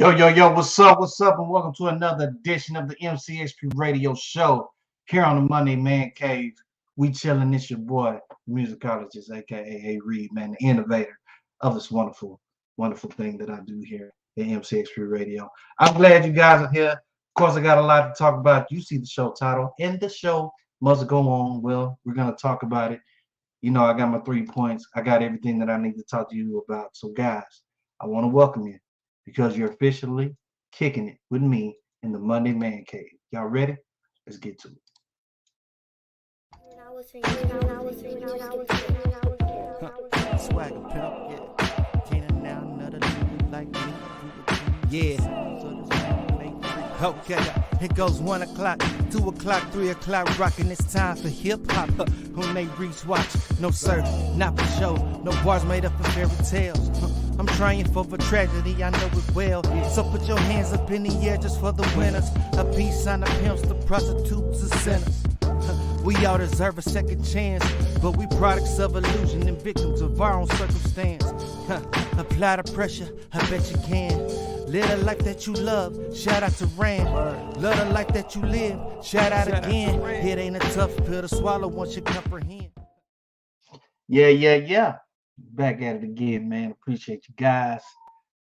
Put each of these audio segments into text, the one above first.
Yo, what's up, and welcome to another edition of the MCXP Radio Show here on the Monday Man Cave. We chilling. It's your boy, the musicologist, aka A Reed, man, the innovator of this wonderful thing that I do here at MCXP Radio. I'm glad you guys are here. Of course, I got a lot to talk about. You see the show title, and the show must go on. Well, we're gonna talk about it. You know, I got my 3 points. I got everything that I need to talk to you about. So, guys, I want to welcome you because you're officially kicking it with me in the Monday Man Cave. Y'all ready? Let's get to it. Swagger pimp, yeah. Can't now another dude like me. Yeah. Okay, it goes 1 o'clock, 2 o'clock, 3 o'clock, rockin'. It's time for hip hop. When they reach watch, no sir, not for show. No bars made up of fairy tales. I'm trying for the tragedy, I know it well. So put your hands up in the air just for the winners. A peace sign, the pimps, the prostitutes, the sinners. We all deserve a second chance, but we products of illusion and victims of our own circumstance. Apply the pressure, I bet you can. Live the life that you love, shout out to Rand. Love the life that you live, shout out again. It ain't a tough pill to swallow once you comprehend. Yeah. Back at it again, man. Appreciate you guys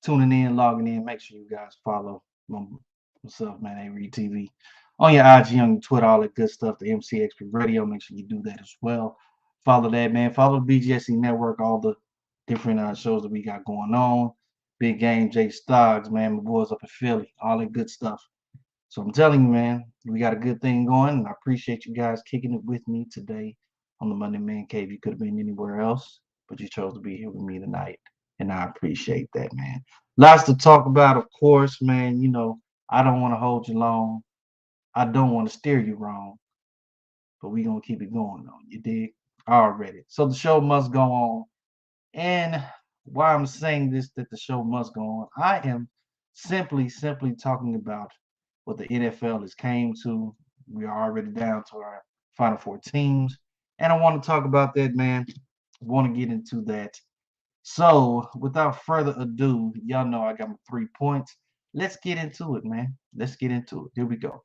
tuning in, logging in. Make sure you guys follow myself, man, A Reed TV. On your IG, on your Twitter, all that good stuff, the MCXP Radio. Make sure you do that as well. Follow that, man. Follow the BGSC Network, all the different shows that we got going on. Big Game, Jay Stoggs, man. My boys up in Philly, all that good stuff. So I'm telling you, man, we got a good thing going, and I appreciate you guys kicking it with me today on the Monday Man Cave. You could have been anywhere else, but you chose to be here with me tonight, and I appreciate that, man. Lots to talk about, of course, man. You know, I don't want to hold you long. I don't want to steer you wrong, but we're going to keep it going on. You dig? Already. So the show must go on. And why I'm saying this, that the show must go on, I am simply talking about what the NFL has came to. We are already down to our final 4 teams. And I want to talk about that, man. I want to get into that. So without further ado, y'all know I got my 3 points. Let's get into it, man. Let's get into it. Here we go.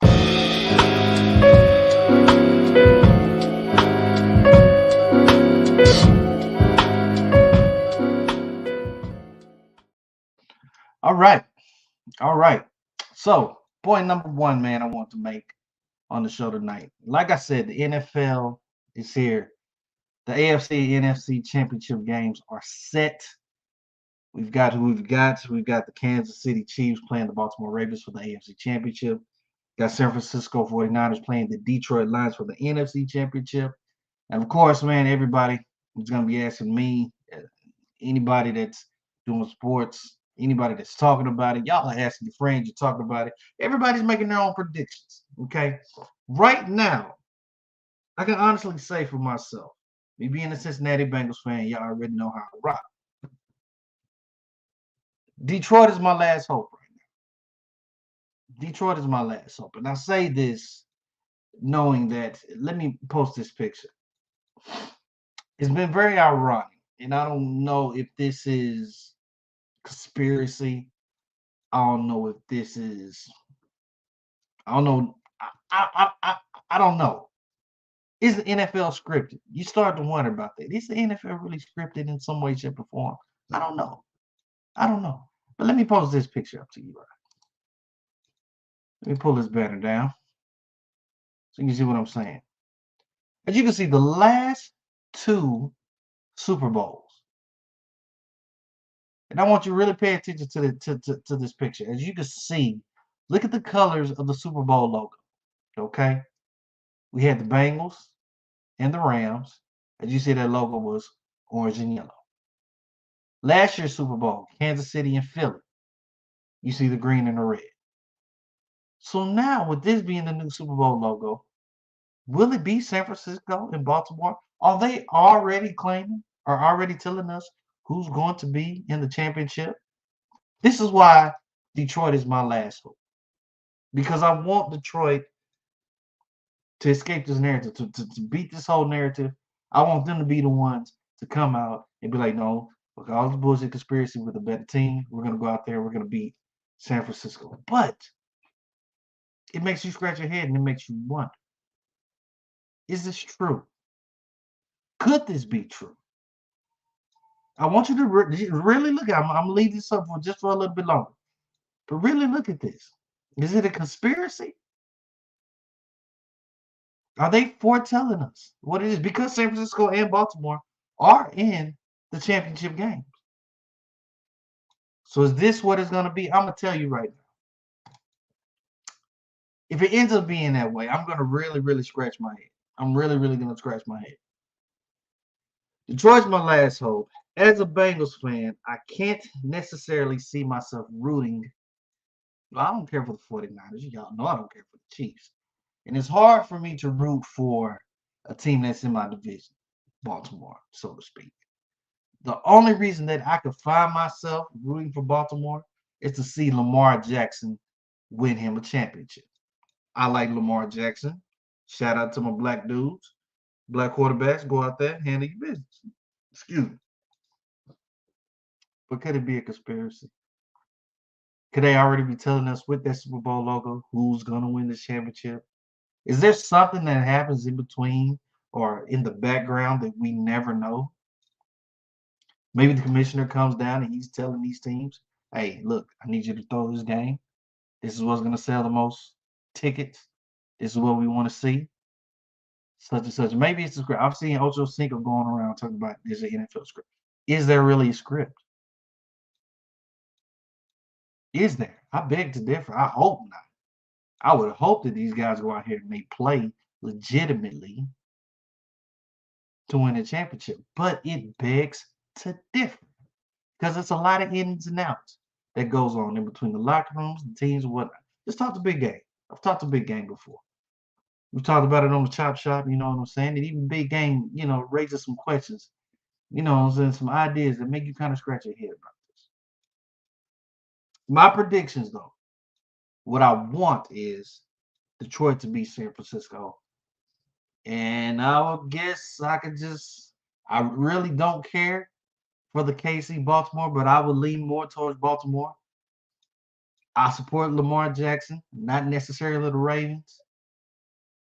All right. So, point number 1, man, I want to make on the show tonight. Like I said, the NFL is here. The AFC NFC Championship games are set. We've got who we've got. We've got the Kansas City Chiefs playing the Baltimore Ravens for the AFC Championship. Got San Francisco 49ers playing the Detroit Lions for the NFC Championship. And of course, man, everybody is going to be asking me, anybody that's doing sports, anybody that's talking about it, y'all are asking your friends, you're talking about it. Everybody's making their own predictions, okay? Right now, I can honestly say for myself, me being a Cincinnati Bengals fan, y'all already know how I rock. Detroit is my last hope right now. Detroit is my last hope. And I say this knowing that, let me post this picture. It's been very ironic, and I don't know if this is conspiracy. I don't know if this is, I don't know. I don't know. Is the NFL scripted? You start to wonder about that. Is the NFL really scripted in some way, shape, or form? I don't know. But let me post this picture up to you. Let me pull this banner down so you can see what I'm saying. As you can see, the last 2 Super Bowls, and I want you to really pay attention to this picture. As you can see, look at the colors of the Super Bowl logo. Okay, we had the Bengals and the Rams. As you see, that logo was orange and yellow. Last year's Super Bowl, Kansas City and Philly, you see the green and the red. So now, with this being the new Super Bowl logo, will it be San Francisco and Baltimore? Are they already claiming or already telling us who's going to be in the championship? This is why Detroit is my last hope. Because I want Detroit to escape this narrative, to beat this whole narrative. I want them to be the ones to come out and be like, no, look, all this bullshit conspiracy with a better team. We're going to go out there. We're going to beat San Francisco. But it makes you scratch your head and it makes you wonder, is this true? Could this be true? I want you to really look at it. I'm going to leave this up for just for a little bit longer. But really look at this. Is it a conspiracy? Are they foretelling us what it is? Because San Francisco and Baltimore are in the championship games. So is this what it's going to be? I'm going to tell you right now. If it ends up being that way, I'm going to really, really scratch my head. I'm really, really going to scratch my head. Detroit's my last hope. As a Bengals fan, I can't necessarily see myself rooting. Well, I don't care for the 49ers. Y'all know I don't care for the Chiefs. And it's hard for me to root for a team that's in my division, Baltimore, so to speak. The only reason that I could find myself rooting for Baltimore is to see Lamar Jackson win him a championship. I like Lamar Jackson. Shout out to my black dudes. Black quarterbacks, go out there and handle your business. Excuse me. But could it be a conspiracy? Could they already be telling us with that Super Bowl logo who's going to win the championship? Is there something that happens in between or in the background that we never know? Maybe the commissioner comes down and he's telling these teams, hey, look, I need you to throw this game. This is what's going to sell the most tickets. This is what we want to see. Such and such. Maybe it's a script. I've seen Ocho Cinco going around talking about there's an NFL script. Is there really a script? Is there? I beg to differ. I hope not. I would hope that these guys go out here and they play legitimately to win a championship. But it begs to differ because it's a lot of ins and outs that goes on in between the locker rooms, the teams, and whatnot. Just talk to Big Game. I've talked to Big Game before. We've talked about it on the Chop Shop, you know what I'm saying? And even Big Game, raises some questions, you know what I'm saying, some ideas that make you kind of scratch your head about this. My predictions, though, what I want is Detroit to beat San Francisco. And I would guess I really don't care for the KC Baltimore, but I would lean more towards Baltimore. I support Lamar Jackson, not necessarily the Ravens.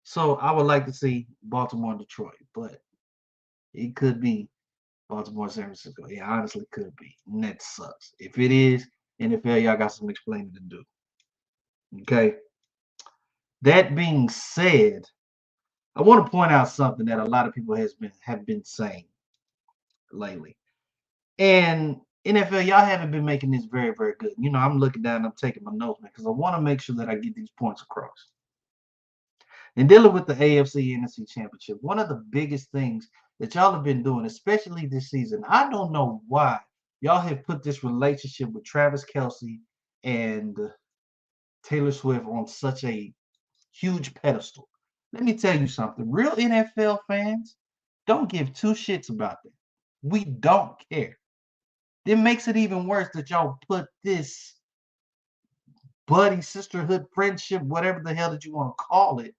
So I would like to see Baltimore and Detroit, but it could be Baltimore, San Francisco. It honestly could be. And that sucks. If it is, NFL, y'all got some explaining to do. Okay. That being said, I want to point out something that a lot of people have been saying lately. And NFL, y'all haven't been making this very, very good. I'm looking down, I'm taking my notes, man, because I want to make sure that I get these points across. And dealing with the AFC NFC Championship, one of the biggest things that y'all have been doing, especially this season, I don't know why y'all have put this relationship with Travis Kelce and Taylor Swift on such a huge pedestal. Let me tell you something. Real NFL fans don't give two shits about that. We don't care. It makes it even worse that y'all put this buddy, sisterhood, friendship, whatever the hell that you want to call it,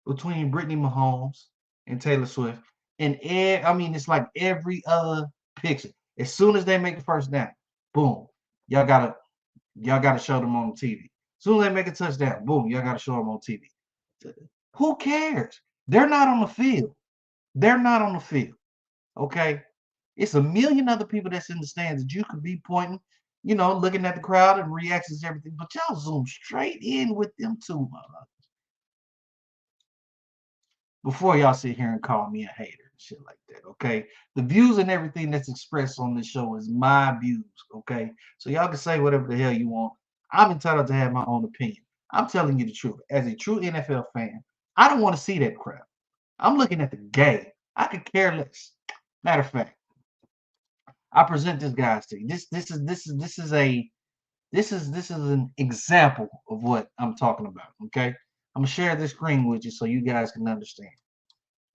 between Brittany Mahomes and Taylor Swift. And it's like every other picture. As soon as they make the first down, boom, y'all gotta show them on TV. As soon as they make a touchdown, boom, y'all gotta show them on TV. Who cares? They're not on the field. They're not on the field. Okay. It's a million other people that's in the stands that you could be pointing, looking at the crowd and reactions and everything, but y'all zoom straight in with them too, motherfuckers. Before y'all sit here and call me a hater and shit like that, okay? The views and everything that's expressed on this show is my views, okay? So y'all can say whatever the hell you want. I'm entitled to have my own opinion. I'm telling you the truth. As a true NFL fan, I don't want to see that crap. I'm looking at the game. I could care less. Matter of fact, I present this guys to you. This is an example of what I'm talking about. Okay, I'm gonna share this screen with you so you guys can understand.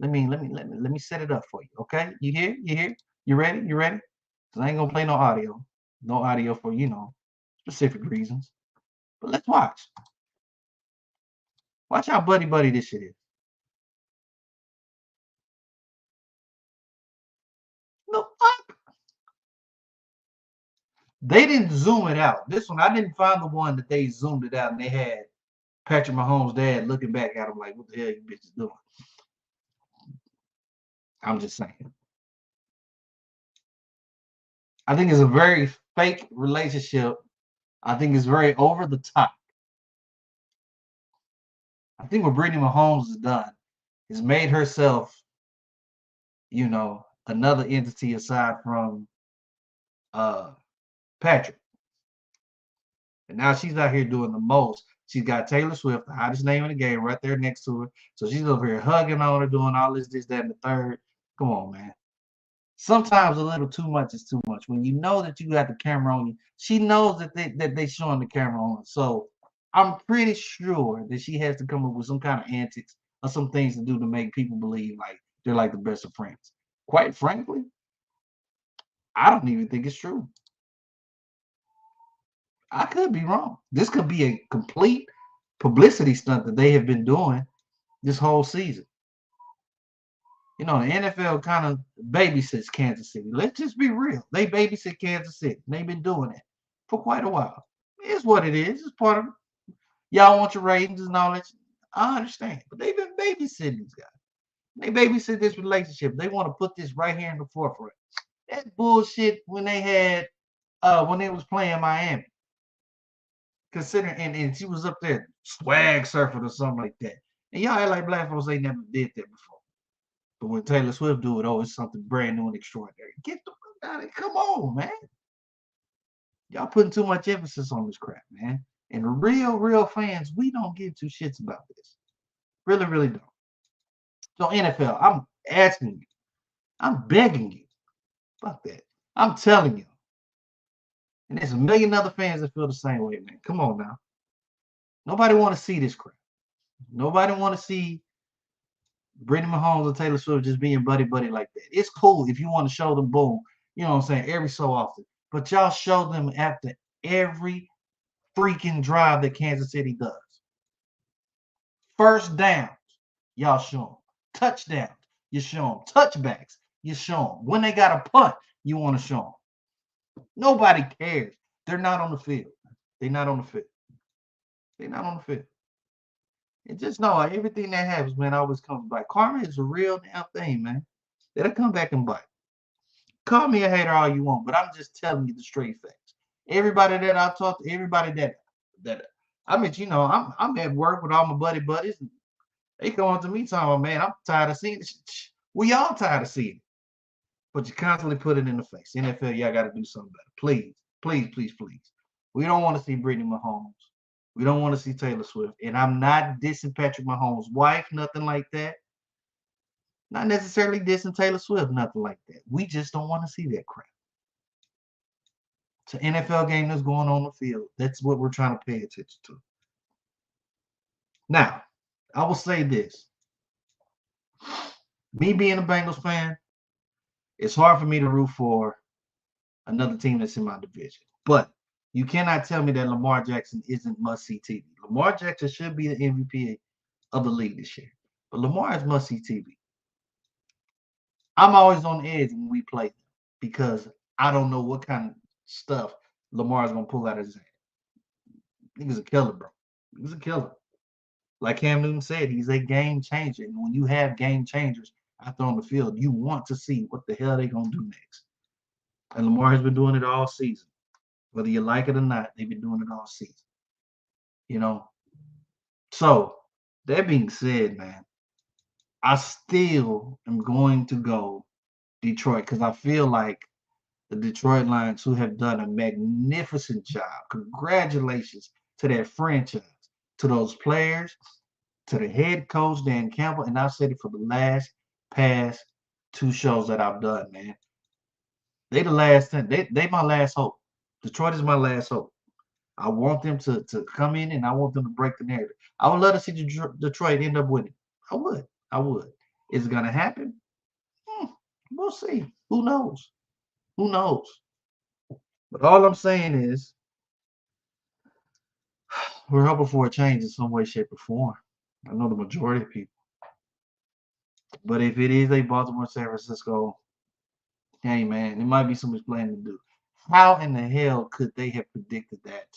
Let me set it up for you. Okay, you here? You here? You ready? You ready? Cause I ain't gonna play no audio. No audio for specific reasons. But let's watch. Watch how buddy this shit is. No fuck. They didn't zoom it out. This one, I didn't find the one that they zoomed it out and they had Patrick Mahomes' dad looking back at him like, what the hell you bitches doing? I'm just saying. I think it's a very fake relationship. I think it's very over the top. I think what Brittany Mahomes has done is made herself, another entity aside from Patrick. And now she's out here doing the most. She's got Taylor Swift, the hottest name in the game, right there next to her. So she's over here hugging on her, doing all this, that, and the third. Come on, man. Sometimes a little too much is too much. When you know that you got the camera on you, she knows that they showing the camera on. So I'm pretty sure that she has to come up with some kind of antics or some things to do to make people believe like they're like the best of friends. Quite frankly, I don't even think it's true. I could be wrong. This could be a complete publicity stunt that they have been doing this whole season. The NFL kind of babysits Kansas City. Let's just be real. They babysit Kansas City. They've been doing it for quite a while. It's what it is. It's part of it. Y'all want your ratings and all that. I understand. But they've been babysitting these guys. They babysit this relationship. They want to put this right here in the forefront. That bullshit when they was playing Miami. Considering and she was up there swag surfing or something like that. And y'all act like black folks ain't never did that before. But when Taylor Swift do it, it's something brand new and extraordinary. Get the fuck out of here. Come on, man. Y'all putting too much emphasis on this crap, man. And the real fans, we don't give two shits about this. Really, really don't. So NFL, I'm asking you. I'm begging you. Fuck that. I'm telling you. And there's a million other fans that feel the same way, man. Come on now. Nobody want to see this crap. Nobody want to see Brittany Mahomes and Taylor Swift just being buddy-buddy like that. It's cool if you want to show them, boom, you know what I'm saying, every so often. But y'all show them after every freaking drive that Kansas City does. First downs, y'all show them. Touchdowns, you show them. Touchbacks, you show them. When they got a punt, you want to show them. Nobody cares. They're not on the field. They're not on the field. They're not on the field. And just know everything that happens, man, always comes back. Karma is a real damn thing, man. It'll come back and bite. Call me a hater all you want, but I'm just telling you the straight facts. Everybody that I talk to, everybody that I mean, I'm at work with all my buddies, and they come on to me talking about, man, I'm tired of seeing it. We all tired of seeing it. But you constantly put it in the face. NFL, y'all got to do something better. Please, please, please, please. We don't want to see Brittany Mahomes. We don't want to see Taylor Swift. And I'm not dissing Patrick Mahomes' wife, nothing like that. Not necessarily dissing Taylor Swift, nothing like that. We just don't want to see that crap. It's an NFL game that's going on the field. That's what we're trying to pay attention to. Now, I will say this. Me being a Bengals fan, it's hard for me to root for another team that's in my division. But you cannot tell me that Lamar Jackson isn't must-see TV. Lamar Jackson should be the MVP of the league this year. But Lamar is must-see TV. I'm always on the edge when we play them because I don't know what kind of stuff Lamar's going to pull out of his head. He's a killer, bro. He's a killer. Like Cam Newton said, he's a game changer. And when you have game changers out there on the field, you want to see what the hell they're going to do next. And Lamar has been doing it all season. Whether you like it or not, they've been doing it all season. So, that being said, man, I still am going to go Detroit because I feel like the Detroit Lions, who have done a magnificent job. Congratulations to that franchise, to those players, to the head coach, Dan Campbell. And I've said it for the past 2 shows that I've done, man. They the last thing. They my last hope. Detroit is my last hope. I want them to come in and I want them to break the narrative. I would love to see Detroit end up winning. I would. Is it going to happen? We'll see. Who knows? Who knows? But all I'm saying is we're hoping for a change in some way, shape, or form. I know the majority of people. But if it is a Baltimore, San Francisco, hey, man, it might be so much planning to do. How in the hell could they have predicted that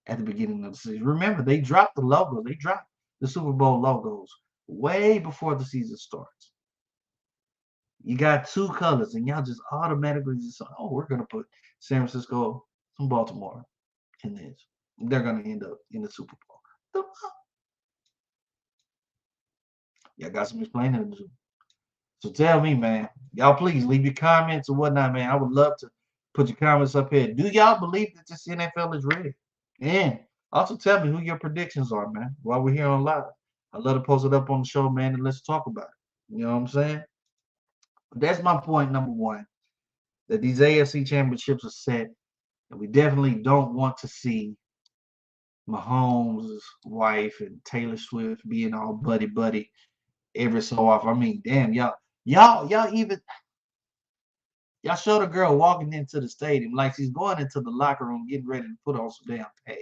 at the beginning of the season? Remember, they dropped the logo. They dropped the Super Bowl logos way before the season starts. You got two colors, and y'all just automatically just, oh, we're gonna put San Francisco and Baltimore in this. They're gonna end up in the Super Bowl. Y'all got some explaining to do. So tell me, man. Y'all please leave your comments or whatnot, man. I would love to put your comments up here. Do y'all believe that this NFL is ready? And also tell me who your predictions are, man. While we're here on live, I'd love to post it up on the show, man, and let's talk about it. You know what I'm saying? That's my point number one. That these AFC championships are set, and we definitely don't want to see Mahomes' wife and Taylor Swift being all buddy buddy every so often. I mean, damn, y'all show the girl walking into the stadium like she's going into the locker room getting ready to put on some damn pads.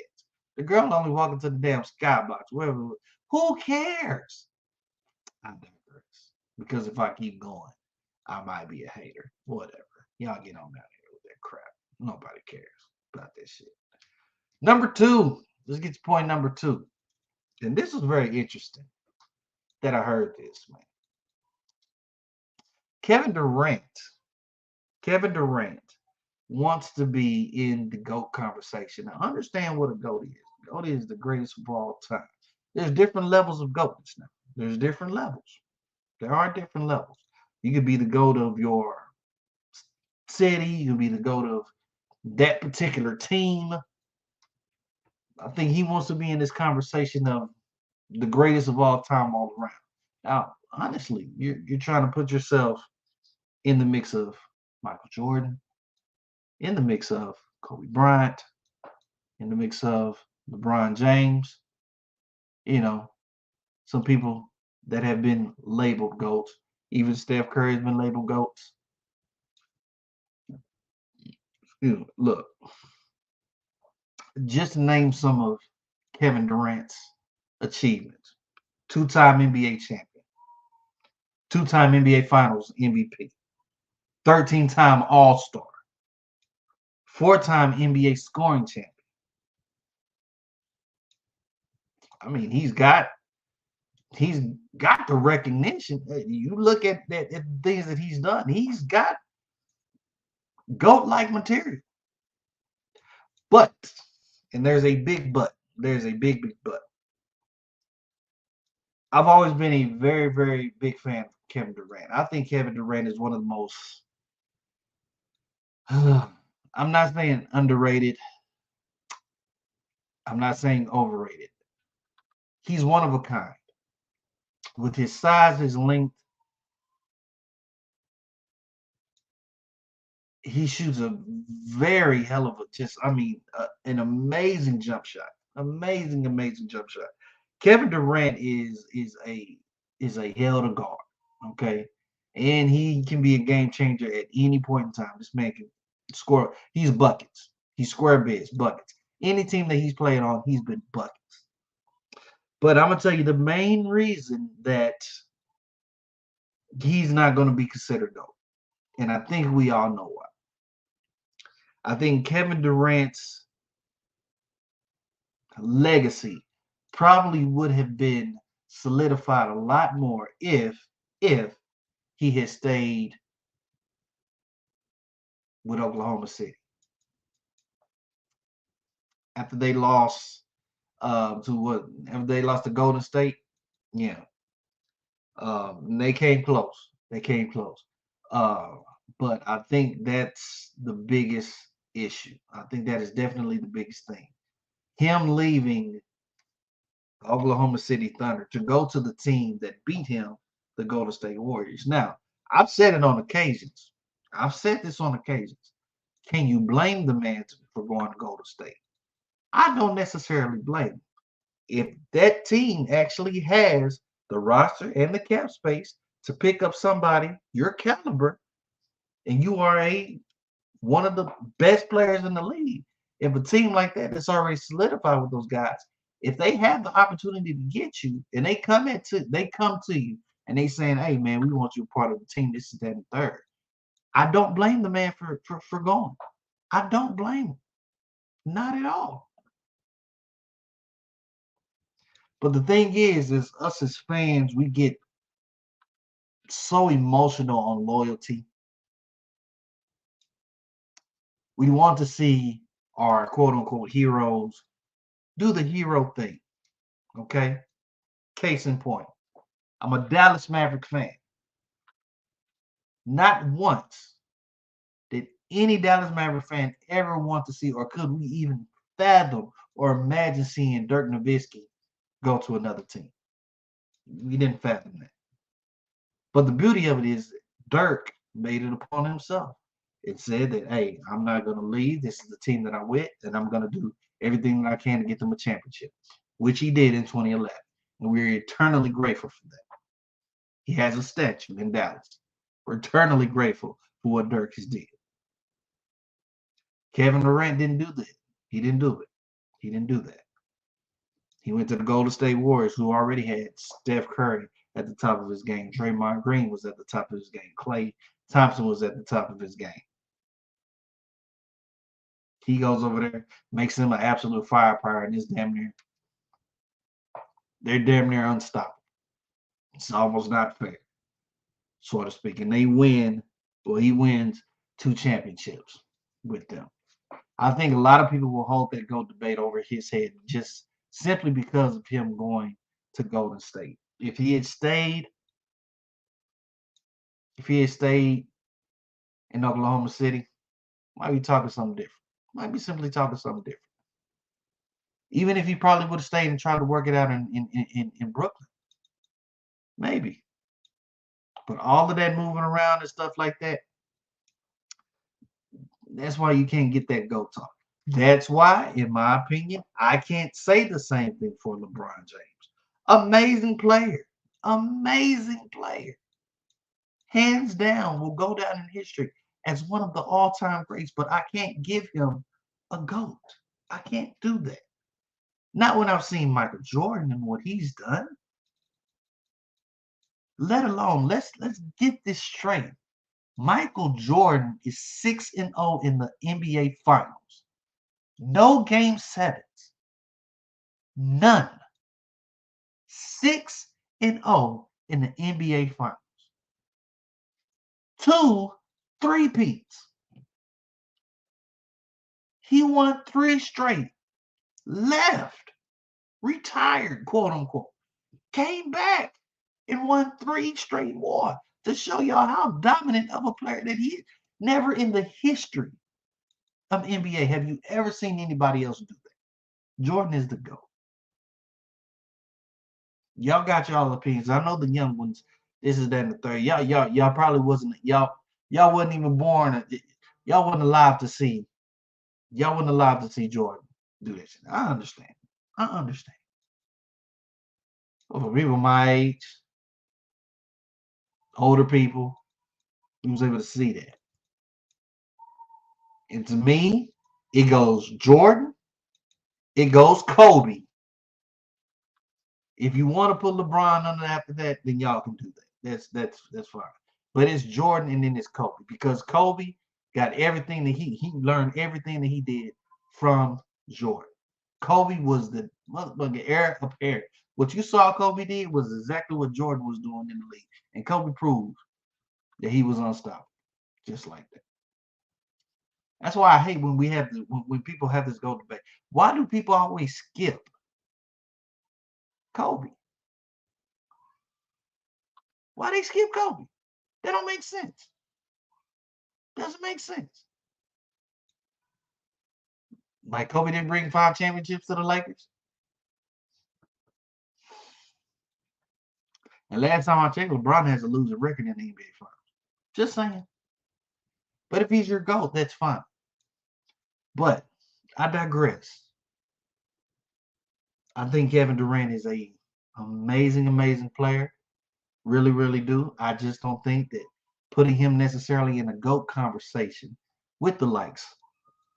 The girl only walking to the damn skybox, wherever. Who cares? I digress. Because if I keep going, I might be a hater. Whatever. Y'all get on out here with that crap. Nobody cares about that shit. Number two. Let's get to point number two. And this was very interesting that I heard this, man. Kevin Durant wants to be in the GOAT conversation. Now, understand what a GOAT is. GOAT is the greatest of all time. There's different levels of GOATs now. There's different levels. There are different levels. You could be the GOAT of your city. You could be the GOAT of that particular team. I think he wants to be in this conversation of the greatest of all time all around. Now, honestly, you're trying to put yourself in the mix of Michael Jordan, in the mix of Kobe Bryant, in the mix of LeBron James, you know, some people that have been labeled GOATs. Even Steph Curry has been labeled GOATs. Look, just name some of Kevin Durant's achievements. Two-time NBA champion, two-time NBA Finals MVP, 13-time All-Star, four-time NBA scoring champion. I mean, he's got the recognition. You look at the things that he's done. He's got GOAT-like material. But, and there's a big but. There's a big but. I've always been a very, very big fan of Kevin Durant. I think Kevin Durant is one of the most, I'm not saying underrated. I'm not saying overrated. He's one of a kind. With his size, his length, he shoots a very hell of an amazing jump shot. Amazing jump shot. Kevin Durant is a hell to guard. Okay. And he can be a game changer at any point in time. This man can score. He's buckets. He's square bigs, buckets. Any team that he's played on, he's been buckets. But I'm gonna tell you the main reason that he's not going to be considered GOAT. And I think we all know why. I think Kevin Durant's legacy probably would have been solidified a lot more if he had stayed with Oklahoma City. After they lost after they lost to Golden State, yeah. They came close. But I think that's the biggest issue. I think that is definitely the biggest thing. Him leaving Oklahoma City Thunder to go to the team that beat him, the Golden State Warriors. Now, I've said it on occasions. I've said this on occasions. Can you blame the man for going to Golden State? I don't necessarily blame him. If that team actually has the roster and the cap space to pick up somebody your caliber, and you are one of the best players in the league, if a team like that is already solidified with those guys, if they have the opportunity to get you and they come to you and they saying, hey man, we want you a part of the team, this is that and third. I don't blame the man for going. I don't blame him. Not at all. But the thing is us as fans, we get so emotional on loyalty. We want to see our quote unquote heroes do the hero thing. Okay? Case in point. I'm a Dallas Maverick fan. Not once did any Dallas Maverick fan ever want to see, or could we even fathom or imagine seeing Dirk Nowitzki go to another team. We didn't fathom that. But the beauty of it is Dirk made it upon himself. It said that, hey, I'm not going to leave. This is the team that I'm with, and I'm going to do everything that I can to get them a championship, which he did in 2011. And we're eternally grateful for that. He has a statue in Dallas. We're eternally grateful for what Dirk has did. Kevin Durant didn't do that. He didn't do it. He didn't do that. He went to the Golden State Warriors, who already had Steph Curry at the top of his game. Draymond Green was at the top of his game. Klay Thompson was at the top of his game. He goes over there, makes him an absolute firepower, and they're damn near unstoppable. It's almost not fair, so to speak. And they win, well, he wins 2 championships with them. I think a lot of people will hold that GOAT debate over his head just simply because of him going to Golden State. If he had stayed in Oklahoma City, might be talking something different. Might be simply talking something different. Even if he probably would have stayed and tried to work it out in Brooklyn. Maybe. But all of that moving around and stuff like that, that's why you can't get that GOAT talk. That's why, in my opinion, I can't say the same thing for LeBron James. Amazing player. Amazing player. Hands down, will go down in history as one of the all-time greats, but I can't give him a GOAT. I can't do that. Not when I've seen Michael Jordan and what he's done. Let alone, let's get this straight. Michael Jordan is 6-0 in the NBA Finals. No game sevens. None. 6-0 in the NBA Finals. 2 three-peats. He won 3 straight. Left. Retired, quote unquote. Came back and won 3 straight more to show y'all how dominant of a player that he is. Never in the history of NBA have you ever seen anybody else do that. Jordan is the GOAT. Y'all got y'all opinions. I know the young ones, this is that and the third. Y'all probably wasn't, y'all wasn't even born. Y'all wasn't alive to see. Y'all wasn't alive to see Jordan do this. I understand. But for people my age, older people, we was able to see that. And to me, it goes Jordan, it goes Kobe. If you want to put LeBron under after that, then y'all can do that. That's fine. But it's Jordan and then it's Kobe, because Kobe got everything that he learned everything that he did from Jordan. Kobe was the motherfucking heir apparent. What you saw Kobe did was exactly what Jordan was doing in the league, and Kobe proved that he was unstoppable, just like that. That's why I hate when we have when people have this GOAT debate. Why do people always skip Kobe? Why they skip Kobe? That don't make sense. Doesn't make sense. Like Kobe didn't bring 5 championships to the Lakers. And last time I checked, LeBron has a losing record in the NBA Finals. Just saying. But if he's your GOAT, that's fine. But I digress. I think Kevin Durant is a amazing player. Really, really do. I just don't think that putting him necessarily in a GOAT conversation with the likes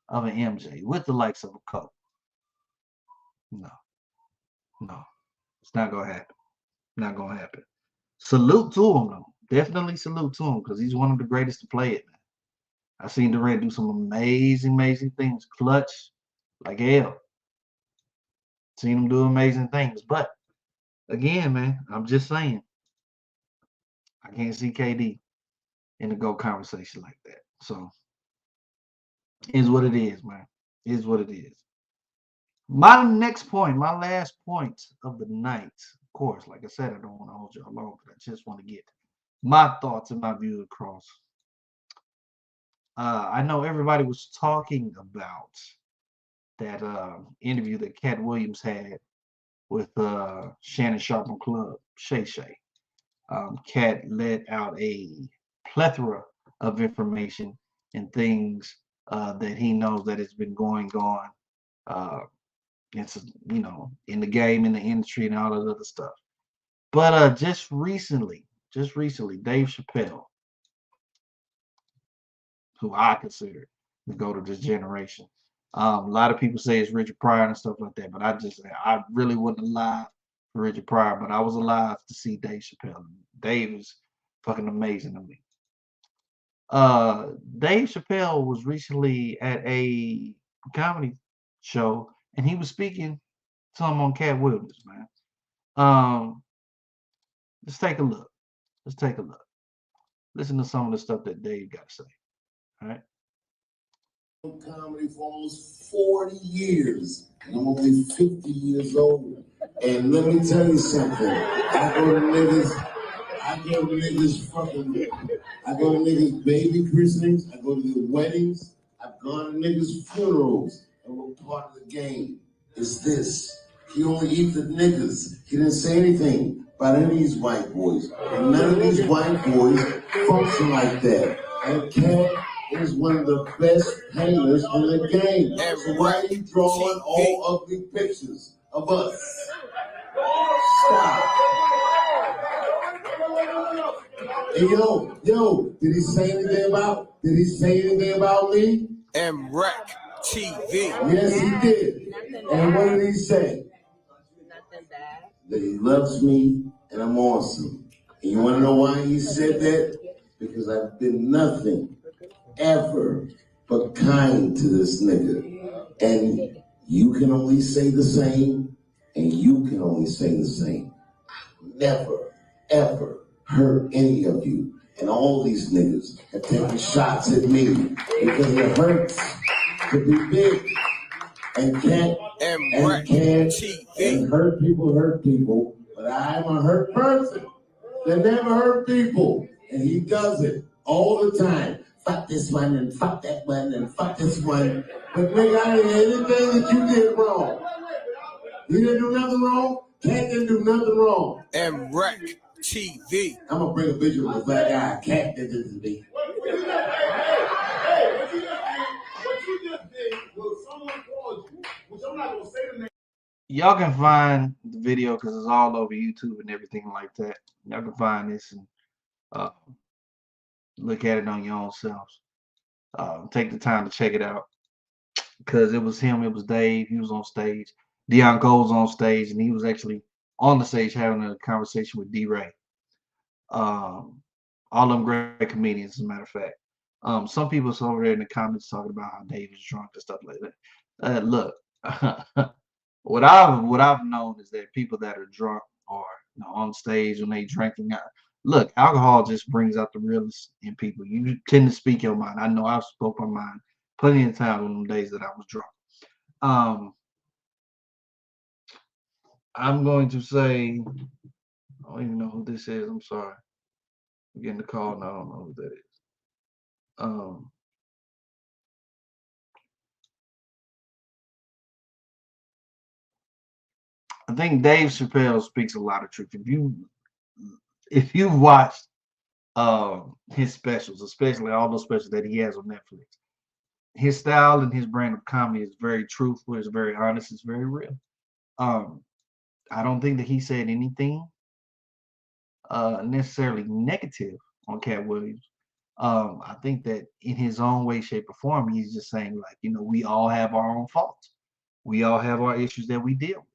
of an MJ, with the likes of a Kobe. No. It's not going to happen. Not going to happen. Salute to him, though. Definitely salute to him, because he's one of the greatest to play it, man. I seen Durant do some amazing things, clutch like hell. Seen him do amazing things, but again, man, I'm just saying, I can't see KD in the GOAT conversation like that. So, is what it is, man. Is what it is. My next point, my last point of the night, of course, like I said, I don't want to hold y'all long, but I just want to get my thoughts and my views across. I know everybody was talking about that interview that Katt Williams had with Shannon Sharpe on Club Shay Shay. Katt let out a plethora of information and things that he knows that has been going on. It's in the game, in the industry, and all that other stuff. But just recently, Dave Chappelle, who I consider the GOAT of this generation. A lot of people say it's Richard Pryor and stuff like that, but I really wasn't alive for Richard Pryor, but I was alive to see Dave Chappelle. Dave is fucking amazing to me. Dave Chappelle was recently at a comedy show, and he was speaking some on Katt Williams, man. Let's take a look. Let's take a look. Listen to some of the stuff that Dave got to say. All right. Comedy for almost 40 years, and I'm only 50 years old. And let me tell you something. I go to niggas baby christenings, I go to the weddings, I've gone to niggas funerals, and we're part of the game. It's this. He only eat the niggas. He didn't say anything about any of these white boys. And none of these white boys function like that. And Katt is one of the best painters in the game. So why are you drawing all ugly pictures of us? Stop. And yo, did he say anything about me? MREC TV. Yes, he did. And what did he say? Nothing bad. That he loves me and I'm awesome. And you want to know why he said that? Because I've been nothing ever but kind to this nigga. And you can only say the same, and you can only say the same. I've never, ever hurt any of you. And all these niggas have taken shots at me because it hurts to be big. And can't and hurt people, but I'm a hurt person that never hurt people. And he does it all the time. Fuck this one and fuck that one and fuck this one. But nigga, I didn't do anything that you did wrong. You didn't do nothing wrong? Katt didn't do nothing wrong. MREC TV. I'm gonna bring a picture of a black guy. Katt did this to me. Y'all can find the video because it's all over YouTube and everything like that. Y'all can find this and look at it on your own selves. Take the time to check it out because it was him, it was Dave. He was on stage. Deion Cole's on stage, and he was actually on the stage having a conversation with D-Ray. All them great comedians, as a matter of fact. Some people over there in the comments talking about how Dave is drunk and stuff like that. Look, what I've known is that people that are drunk or on stage when they drinking, look, alcohol just brings out the realest in people. You tend to speak your mind. I know I've spoke my mind plenty of times on them days that I was drunk. I'm going to say, I don't even know who this is. I'm sorry. I'm getting the call and I don't know who that is. I think Dave Chappelle speaks a lot of truth. If you've watched his specials, especially all those specials that he has on Netflix, his style and his brand of comedy is very truthful, it's very honest, it's very real. I don't think that he said anything necessarily negative on Katt Williams. I think that in his own way, shape, or form, he's just saying, like, we all have our own faults. We all have our issues that we deal with.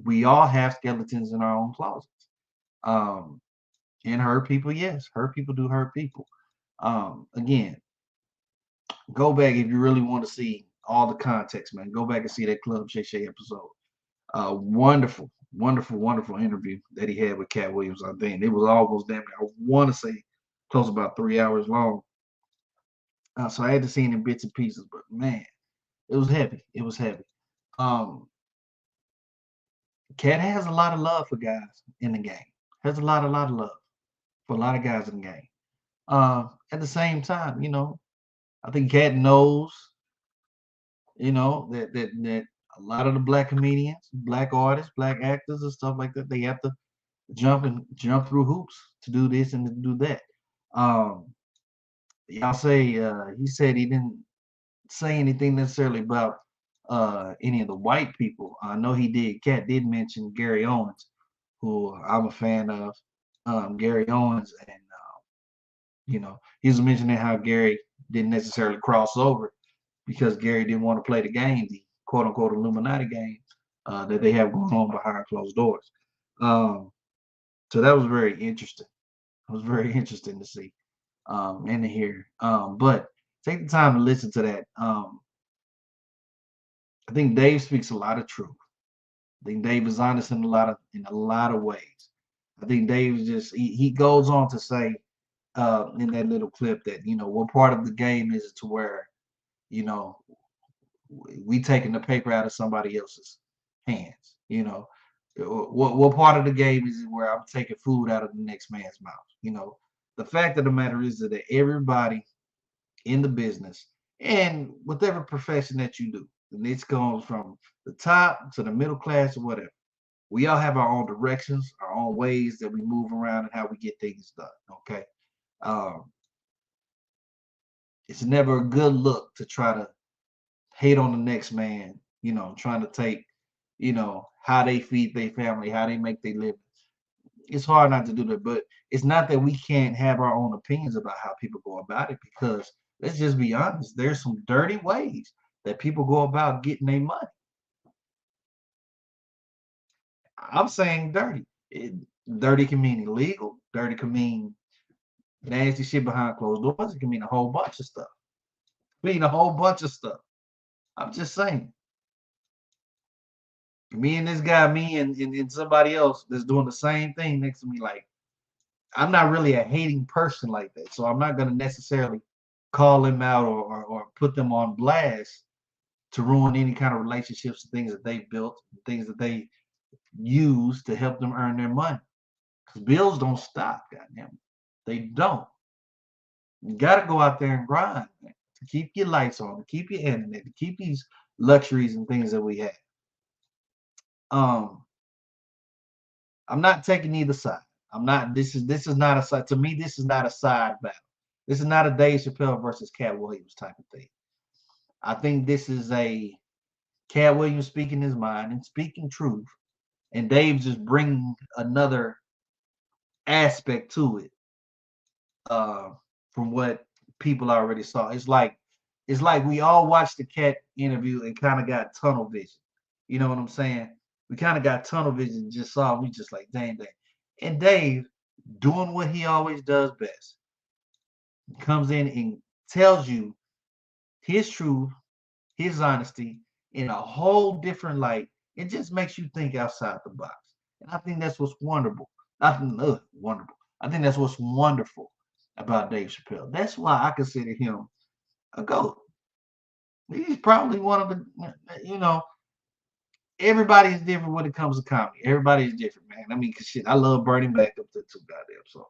We all have skeletons in our own closets. And hurt people, yes, hurt people do hurt people. Again, Go back if you really want to see all the context, man. Go back and see that Club Shay Shay episode. Wonderful, wonderful, wonderful interview that he had with Katt Williams. I think it was almost damn near, I want to say close about 3 hours long. So I had to see it in bits and pieces, but man, it was heavy. It was heavy. Um, Katt has a lot of love for guys in the game. Has a lot of love for a lot of guys in the game. At the same time, I think Katt knows, that a lot of the black comedians, black artists, black actors, and stuff like that, they have to jump through hoops to do this and to do that. Um, y'all say he said he didn't say anything necessarily about any of the white people. I know he did. Katt did mention Gary Owens, who I'm a fan of. Gary Owens, and he was mentioning how Gary didn't necessarily cross over because Gary didn't want to play the game, the quote unquote Illuminati game that they have going on behind closed doors. Um, so that was very interesting. It was very interesting to see and to hear. But take the time to listen to that. I think Dave speaks a lot of truth. I think Dave is honest in a lot of ways. I think Dave is just he goes on to say in that little clip that what part of the game is it to where you know we taking the paper out of somebody else's hands. What part of the game is it where I'm taking food out of the next man's mouth? The fact of the matter is that everybody in the business and whatever profession that you do, and this goes from the top to the middle class or whatever. We all have our own directions, our own ways that we move around and how we get things done. Okay. Um, it's never a good look to try to hate on the next man, trying to take, how they feed their family, how they make their living. It's hard not to do that, but it's not that we can't have our own opinions about how people go about it because let's just be honest, there's some dirty ways that people go about getting their money. I'm saying dirty. Dirty can mean illegal, dirty can mean nasty shit behind closed doors, it can mean a whole bunch of stuff. Mean a whole bunch of stuff. I'm just saying. Me and this guy, me and somebody else that's doing the same thing next to me, like I'm not really a hating person like that. So I'm not gonna necessarily call them out or put them on blast to ruin any kind of relationships and things that they built, things that they use to help them earn their money. Because bills don't stop, goddamn. They don't. You gotta go out there and grind, man, to keep your lights on, to keep your internet, to keep these luxuries and things that we have. Um, I'm not taking either side. I'm not. This is not a side. To me, this is not a side battle. This is not a Dave Chappelle versus Katt Williams type of thing. I think this is a Katt Williams speaking his mind and speaking truth, and Dave just bringing another aspect to it uh, from what people already saw. It's like we all watched the Katt interview and kind of got tunnel vision. You know what I'm saying? We kind of got tunnel vision, just saw, we just like, dang, dang. And Dave doing what he always does best. Comes in and tells you his truth, his honesty in a whole different light. It just makes you think outside the box. And I think that's what's wonderful. I think wonderful. I think that's what's wonderful about Dave Chappelle. That's why I consider him a GOAT. He's probably one of the, everybody is different when it comes to comedy. Everybody is different, man. I mean, 'cause shit, I love Bernie Mac up there too, goddamn. So,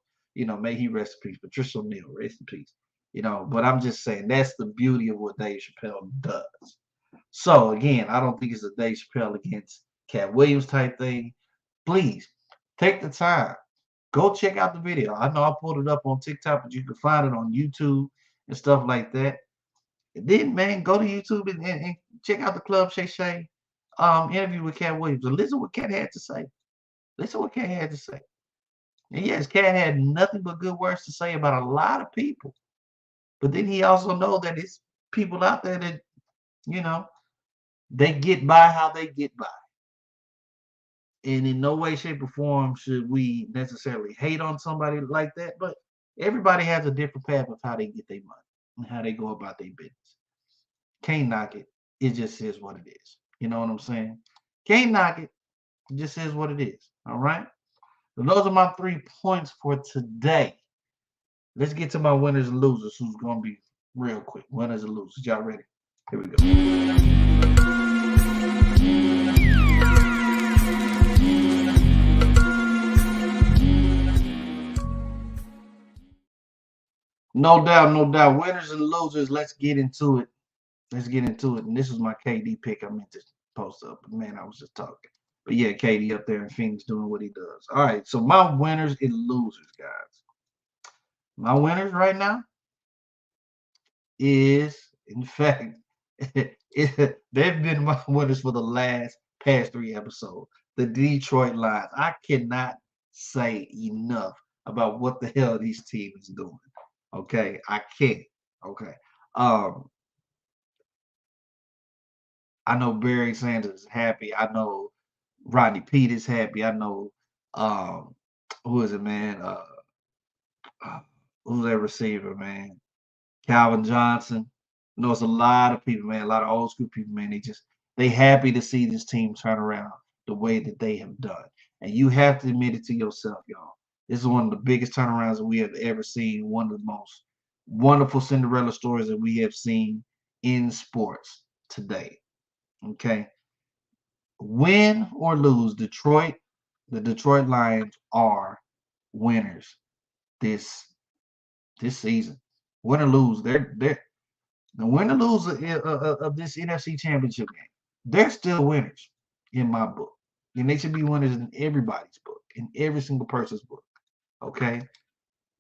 may he rest in peace. Patricia O'Neal, rest in peace. But I'm just saying that's the beauty of what Dave Chappelle does. So again, I don't think it's a Dave Chappelle against Katt Williams type thing. Please take the time. Go check out the video. I know I pulled it up on TikTok, but you can find it on YouTube and stuff like that. And then, man, go to YouTube and check out the Club Shay Shay interview with Katt Williams and listen what Katt had to say. Listen what Katt had to say. And yes, Katt had nothing but good words to say about a lot of people. But then he also know that it's people out there that, you know, they get by how they get by. And in no way, shape, or form should we necessarily hate on somebody like that. But everybody has a different path of how they get their money. and how they go about their business. Can't knock it. It just is what it is. You know what I'm saying? Can't knock it. It just is what it is. All right. So those are my 3 points for today. Let's get to my winners and losers, who's going to be real quick. Winners and losers. Y'all ready? Here we go. No doubt, no doubt. Winners and losers. Let's get into it. Let's get into it. And this was my KD pick. I meant to post up, but man, I was just talking. But yeah, KD up there in Phoenix doing what he does. All right. So my winners and losers, guys. My winners right now is, in fact, they've been my winners for the past 3 episodes. The Detroit Lions. I cannot say enough about what the hell these teams is doing. Okay, I can't. Okay. I know Barry Sanders is happy. I know Rodney Pete is happy. I know who is it, man? Who's that receiver, man? Calvin Johnson. You know, it's a lot of people, man, a lot of old school people, man. They happy to see this team turn around the way that they have done. And you have to admit it to yourself, y'all. This is one of the biggest turnarounds that we have ever seen. One of the most wonderful Cinderella stories that we have seen in sports today. Okay. Win or lose, the Detroit Lions are winners this season. Win or lose, they're the win or lose of this NFC Championship game. They're still winners in my book, and they should be winners in everybody's book, in every single person's book. Okay,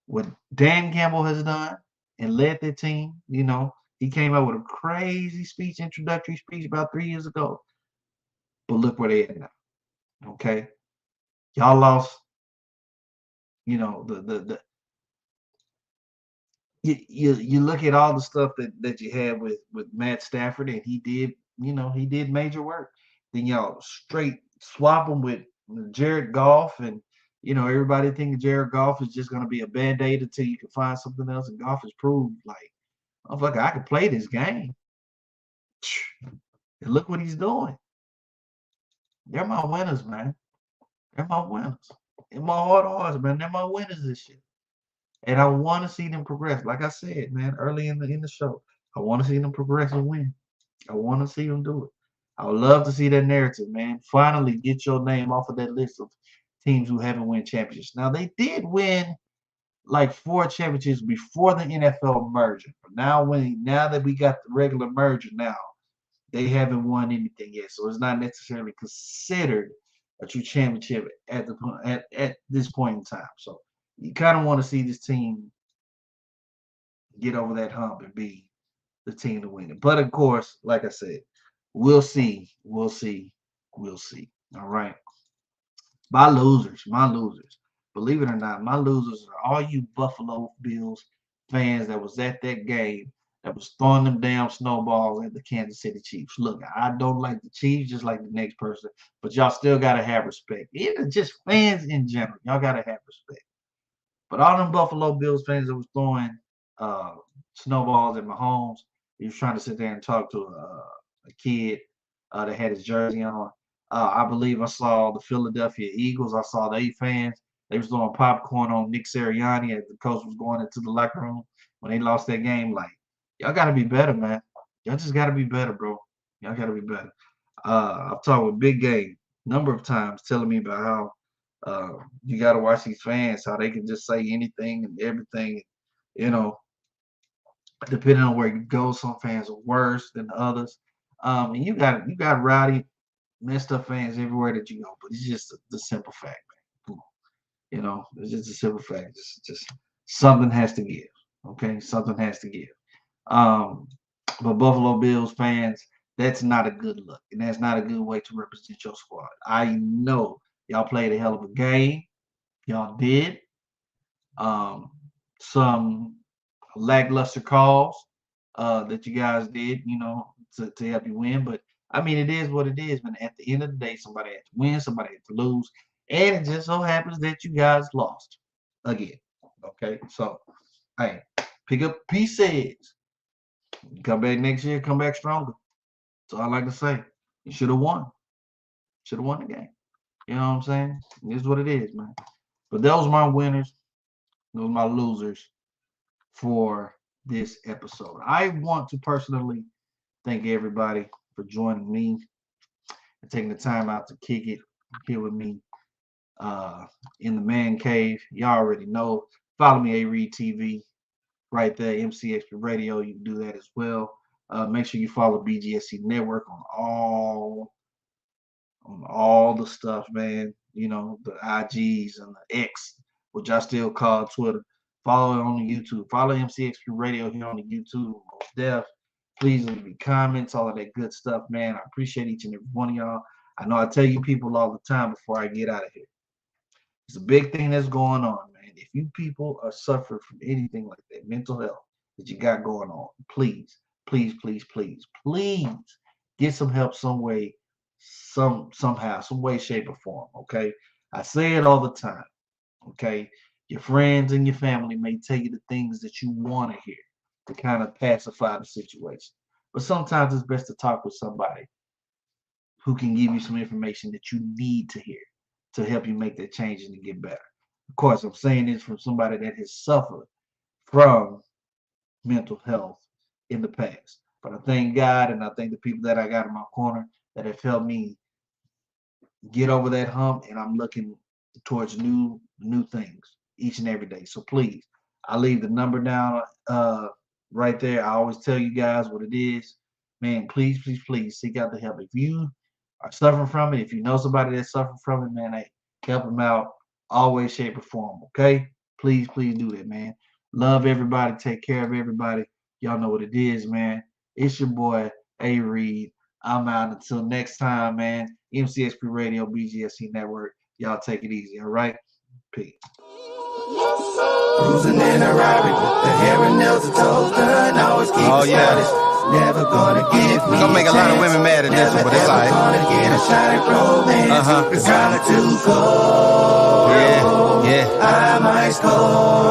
what Dan Campbell has done and led their team, you know, he came out with a crazy introductory speech about 3 years ago. But look where they at now. Okay, y'all lost. You know you look at all the stuff that you had with Matt Stafford, and he did major work. Then y'all straight swap him with Jared Goff, and everybody thinking Jared Goff is just gonna be a band-aid until you can find something else. And Goff has proved like, motherfucker, I can play this game. And look what he's doing. They're my winners, man. They're my winners. In my heart of hearts, man, they're my winners this year. And I want to see them progress. Like I said, man, early in the show, I want to see them progress and win. I want to see them do it. I would love to see that narrative, man. Finally get your name off of that list of teams who haven't won championships. Now, they did win like 4 championships before the NFL merger. But now that we got the regular merger now, they haven't won anything yet. So it's not necessarily considered a true championship at this point in time. So you kind of want to see this team get over that hump and be the team to win it. But of course, like I said, we'll see. We'll see. We'll see. All right. My losers. Believe it or not, my losers are all you Buffalo Bills fans that was at that game that was throwing them damn snowballs at the Kansas City Chiefs. Look, I don't like the Chiefs just like the next person, but y'all still got to have respect. Even just fans in general, y'all got to have respect. But all them Buffalo Bills fans that was throwing snowballs at Mahomes, he was trying to sit there and talk to a kid that had his jersey on. I believe I saw the Philadelphia Eagles. I saw they fans. They was throwing popcorn on Nick Sirianni as the coach was going into the locker room when they lost that game. Like, y'all got to be better, man. Y'all just got to be better, bro. Y'all got to be better. I've talked with Big Game a number of times telling me about how you got to watch these fans, how they can just say anything and everything, depending on where you go. Some fans are worse than others. And you got rowdy, messed up fans everywhere that you go. But it's just the simple fact, man. It's just a simple fact. Just something has to give. Okay, something has to give. But Buffalo Bills fans, that's not a good look, and that's not a good way to represent your squad. I know y'all played a hell of a game. Y'all did. Some lackluster calls that you guys did, to help you win. But I mean, it is what it is. But at the end of the day, somebody had to win, somebody had to lose, and it just so happens that you guys lost again. Okay, so hey, pick up pieces. Come back next year, come back stronger. That's all I like to say. You should have won. Should have won the game. You know what I'm saying? This is what it is, man. But those are my winners. Those are my losers for this episode. I want to personally thank everybody for joining me and taking the time out to kick it here with me in the man cave. Y'all already know. Follow me, A-Reed TV, right there, MCXP Radio. You can do that as well. Make sure you follow BGSC Network on all the stuff, man. You know, the IGs and the X, which I still call Twitter. Follow it on the YouTube. Follow MCXP Radio here on the YouTube. Most def. Please leave me comments, all of that good stuff, man. I appreciate each and every one of y'all. I know I tell you people all the time before I get out of here. It's a big thing that's going on, man. If you people are suffering from anything like that, mental health that you got going on, please, please, please, please, please get some help some way, somehow, some way, shape, or form, okay? I say it all the time, okay? Your friends and your family may tell you the things that you want to hear to kind of pacify the situation. But sometimes it's best to talk with somebody who can give you some information that you need to hear to help you make that change and to get better. Of course, I'm saying this from somebody that has suffered from mental health in the past. But I thank God and I thank the people that I got in my corner that have helped me get over that hump, and I'm looking towards new things each and every day. So please, I'll leave the number down right there. I always tell you guys what it is. Man, please, please, please seek out the help. If you are suffering from it, if you know somebody that's suffering from it, man, hey, help them out, always, shape, or form, okay? Please, please do that, man. Love everybody. Take care of everybody. Y'all know what it is, man. It's your boy, A-Reed. I'm out until next time, man. MCXP Radio, BGSC Network. Y'all take it easy, all right? Peace. Cruising in a Rari with the hair and nails and toes done. Always keep it stylish. Never gonna give me. Gonna make a lot of women mad at this one, but it's alright. Gonna get a shot at romance. It's kinda too cold. Yeah. I'm ice cold.